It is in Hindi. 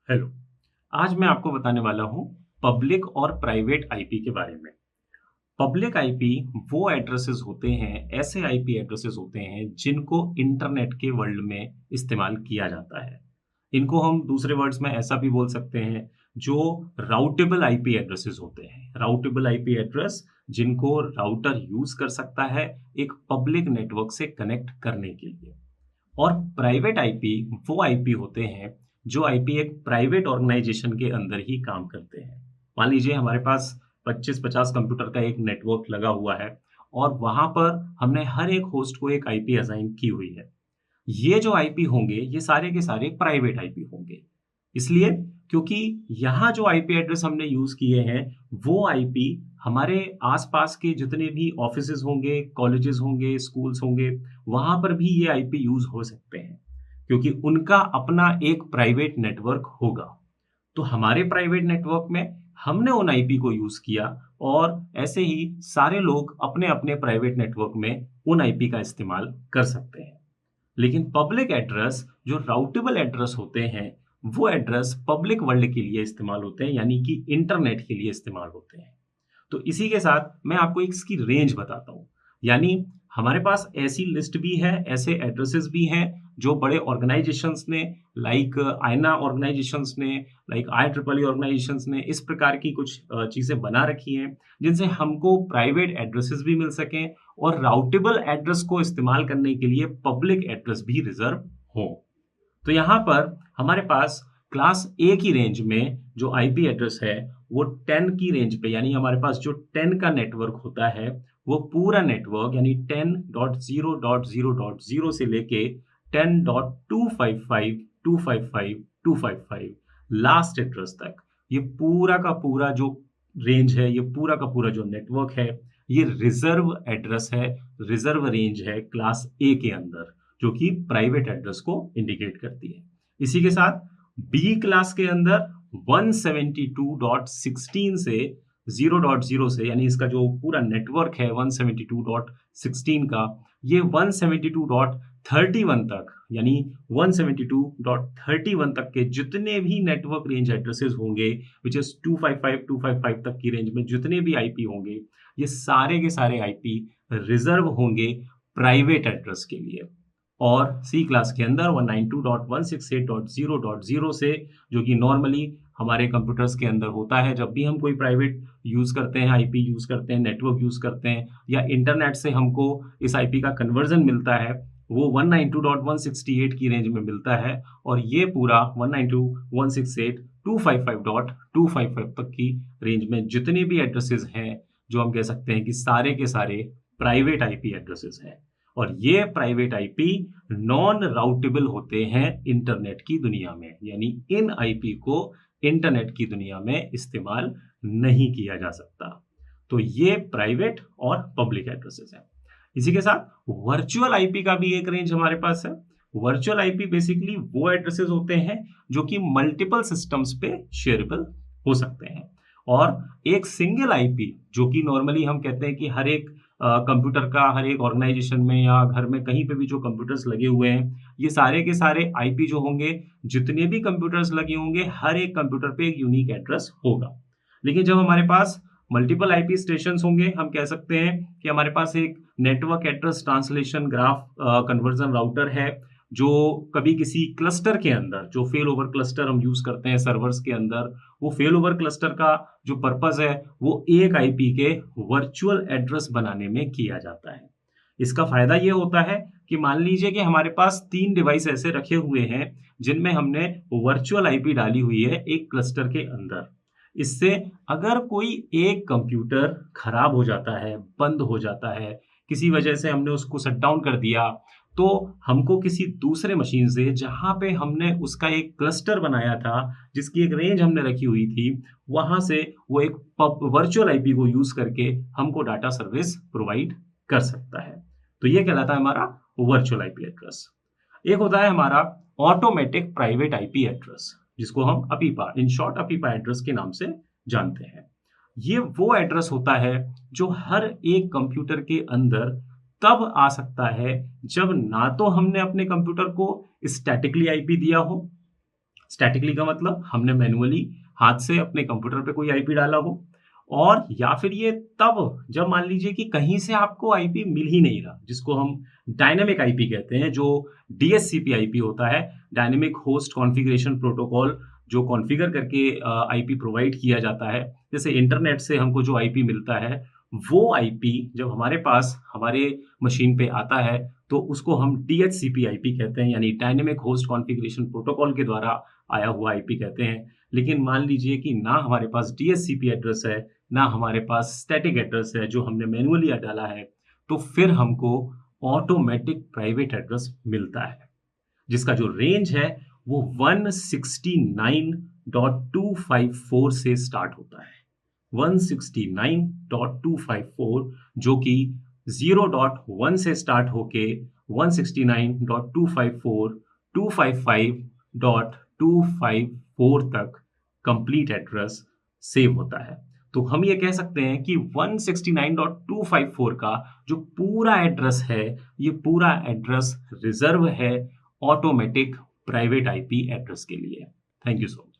हेलो। आज मैं आपको बताने वाला हूँ पब्लिक और प्राइवेट आईपी के बारे में। पब्लिक आईपी वो एड्रेसेस होते हैं, ऐसे आईपी एड्रेसेस होते हैं जिनको इंटरनेट के वर्ल्ड में इस्तेमाल किया जाता है। इनको हम दूसरे वर्ड्स में ऐसा भी बोल सकते हैं, जो राउटेबल आईपी एड्रेसेस होते हैं। राउटेबल आईपी एड्रेस जिनको राउटर यूज़ कर सकता है एक पब्लिक नेटवर्क से कनेक्ट करने के लिए। और प्राइवेट आईपी वो आईपी होते हैं जो आईपी एक प्राइवेट ऑर्गेनाइजेशन के अंदर ही काम करते हैं। मान लीजिए हमारे पास 25-50 कंप्यूटर का एक नेटवर्क लगा हुआ है और वहां पर हमने हर एक होस्ट को एक आईपी असाइन की हुई है। ये जो आईपी होंगे ये सारे के सारे प्राइवेट आईपी होंगे। इसलिए क्योंकि यहाँ जो आईपी एड्रेस हमने यूज किए हैं वो आईपी हमारे आसपास के जितने भी ऑफिसेज होंगे, कॉलेजेस होंगे, स्कूल्स होंगे, वहां पर भी ये आईपी यूज हो सकते हैं क्योंकि उनका अपना एक प्राइवेट नेटवर्क होगा। तो हमारे प्राइवेट नेटवर्क में हमने उन आईपी को यूज किया और ऐसे ही सारे लोग अपने अपने प्राइवेट नेटवर्क में उन आईपी का इस्तेमाल कर सकते हैं। लेकिन पब्लिक एड्रेस जो राउटेबल एड्रेस होते हैं वो एड्रेस पब्लिक वर्ल्ड के लिए इस्तेमाल होते हैं, यानी कि इंटरनेट के लिए इस्तेमाल होते हैं। तो इसी के साथ मैं आपको एक इसकी रेंज बताता हूँ। यानी हमारे पास ऐसी लिस्ट भी है, ऐसे एड्रेसेस भी हैं जो बड़े ऑर्गेनाइजेशंस ने, लाइक आयना ऑर्गेनाइजेशंस ने, लाइक IEEE ऑर्गेनाइजेशंस ने इस प्रकार की कुछ चीज़ें बना रखी हैं जिनसे हमको प्राइवेट एड्रेसेस भी मिल सकें और राउटेबल एड्रेस को इस्तेमाल करने के लिए पब्लिक एड्रेस भी रिजर्व हो। तो यहाँ पर हमारे पास क्लास ए की रेंज में जो आईपी एड्रेस है वो 10 की रेंज पे, यानी हमारे पास जो 10 का नेटवर्क होता है वो पूरा नेटवर्क यानी 10.0.0.0 से लेके 10.255.255.255 लास्ट एड्रेस तक, ये पूरा का पूरा जो रेंज है, ये पूरा का पूरा जो नेटवर्क है, ये रिजर्व एड्रेस है, रिजर्व रेंज है क्लास ए के अंदर, जो कि प्राइवेट एड्रेस को इंडिकेट करती है। इसी के साथ बी क्लास के अंदर 172.16 से 0.0 से, यानी इसका जो पूरा नेटवर्क है 172.16 का, ये 172.31 तक, यानी 172.31 तक के जितने भी नेटवर्क रेंज एड्रेसेस होंगे, विच इज 255 तक की रेंज में जितने भी आईपी होंगे, ये सारे के सारे आईपी रिजर्व होंगे प्राइवेट एड्रेस के लिए। और सी क्लास के अंदर 192.168.0.0 से, जो कि नॉर्मली हमारे कंप्यूटर्स के अंदर होता है जब भी हम कोई प्राइवेट यूज़ करते हैं, आईपी यूज़ करते हैं, नेटवर्क यूज़ करते हैं या इंटरनेट से हमको इस आईपी का कन्वर्जन मिलता है, वो 192.168 की रेंज में मिलता है और ये पूरा 192.168.255.255 तक की रेंज में जितने भी एड्रेसेस हैं, जो हम कह सकते हैं कि सारे के सारे प्राइवेट आईपी एड्रेसेस हैं। और ये प्राइवेट आईपी नॉन राउटेबल होते हैं इंटरनेट की दुनिया में, यानी इन आईपी को इंटरनेट की दुनिया में इस्तेमाल नहीं किया जा सकता। तो ये प्राइवेट और पब्लिक एड्रेसेस हैं। इसी के साथ वर्चुअल आईपी का भी एक रेंज हमारे पास है। वर्चुअल आईपी बेसिकली वो एड्रेसेस होते हैं जो कि मल्टीपल सिस्टम्स पे शेयरेबल हो सकते हैं। और एक सिंगल आईपी जो कि नॉर्मली हम कहते हैं कि हर एक कंप्यूटर का, हर एक ऑर्गेनाइजेशन में या घर में कहीं पे भी जो कंप्यूटर्स लगे हुए हैं, ये सारे के सारे आईपी जो होंगे, जितने भी कंप्यूटर्स लगे होंगे, हर एक कंप्यूटर पे एक यूनिक एड्रेस होगा। लेकिन जब हमारे पास मल्टीपल आईपी स्टेशंस होंगे, हम कह सकते हैं कि हमारे पास एक network address translation graph conversion router है, जो कभी किसी क्लस्टर के अंदर, जो फेल ओवर क्लस्टर हम यूज करते हैं सर्वर्स के अंदर, वो फेल ओवर क्लस्टर का जो पर्पस है वो एक आईपी के वर्चुअल एड्रेस बनाने में किया जाता है। इसका फायदा ये होता है कि मान लीजिए कि हमारे पास 3 डिवाइस ऐसे रखे हुए हैं जिनमें हमने वर्चुअल आईपी डाली हुई है एक क्लस्टर के अंदर। इससे अगर कोई एक कंप्यूटर खराब हो जाता है, बंद हो जाता है, किसी वजह से हमने उसको शट डाउन कर दिया, तो हमको किसी दूसरे मशीन से, जहाँ पे हमने उसका एक क्लस्टर बनाया था, जिसकी एक रेंज हमने रखी हुई थी, वहाँ से वो एक वर्चुअल आईपी को यूज़ करके हमको डाटा सर्विस प्रोवाइड कर सकता है। तो ये कहलाता है हमारा वर्चुअल आईपी एड्रेस। एक होता है हमारा ऑटोमेटिक प्राइवेट आईपी एड्रेस, जिसको हम अपीपा, इन शॉर्ट अपीपा एड्रेस के नाम से जानते हैं। ये वो एड्रेस होता है जो हर एक कंप्यूटर के अंदर तब आ सकता है जब ना तो हमने अपने कंप्यूटर को स्टैटिकली आईपी दिया हो, स्टैटिकली का मतलब हमने मैन्युअली हाथ से अपने कंप्यूटर पे कोई आईपी डाला हो, और या फिर ये तब जब मान लीजिए कि कहीं से आपको आईपी मिल ही नहीं रहा, जिसको हम डायनामिक आईपी कहते हैं, जो डीएचसीपी आईपी होता है, डायनामिक होस्ट कॉन्फ़िगरेशन प्रोटोकॉल, जो कॉन्फ़िगर करके आईपी प्रोवाइड किया जाता है। जैसे इंटरनेट से हमको जो आईपी मिलता है, वो आईपी जब हमारे पास हमारे मशीन पे आता है, तो उसको हम डीएचसीपी आईपी कहते हैं, यानी डायनामिक होस्ट कॉन्फ़िगरेशन प्रोटोकॉल के द्वारा आया हुआ आईपी कहते हैं। लेकिन मान लीजिए कि ना हमारे पास डीएचसीपी एड्रेस है, ना हमारे पास स्टैटिक एड्रेस है जो हमने मैन्युअली डाला है, तो फिर हमको ऑटोमेटिक प्राइवेट एड्रेस मिलता है, जिसका जो रेंज है वो 169.254 से स्टार्ट होता है। 169.254, जो कि 0.1 से स्टार्ट होके 169.254 255.254 तक कंप्लीट एड्रेस सेव होता है। तो हम ये कह सकते हैं कि 169.254 का जो पूरा एड्रेस है, ये पूरा एड्रेस रिजर्व है ऑटोमेटिक प्राइवेट आईपी एड्रेस के लिए। Thank you so much.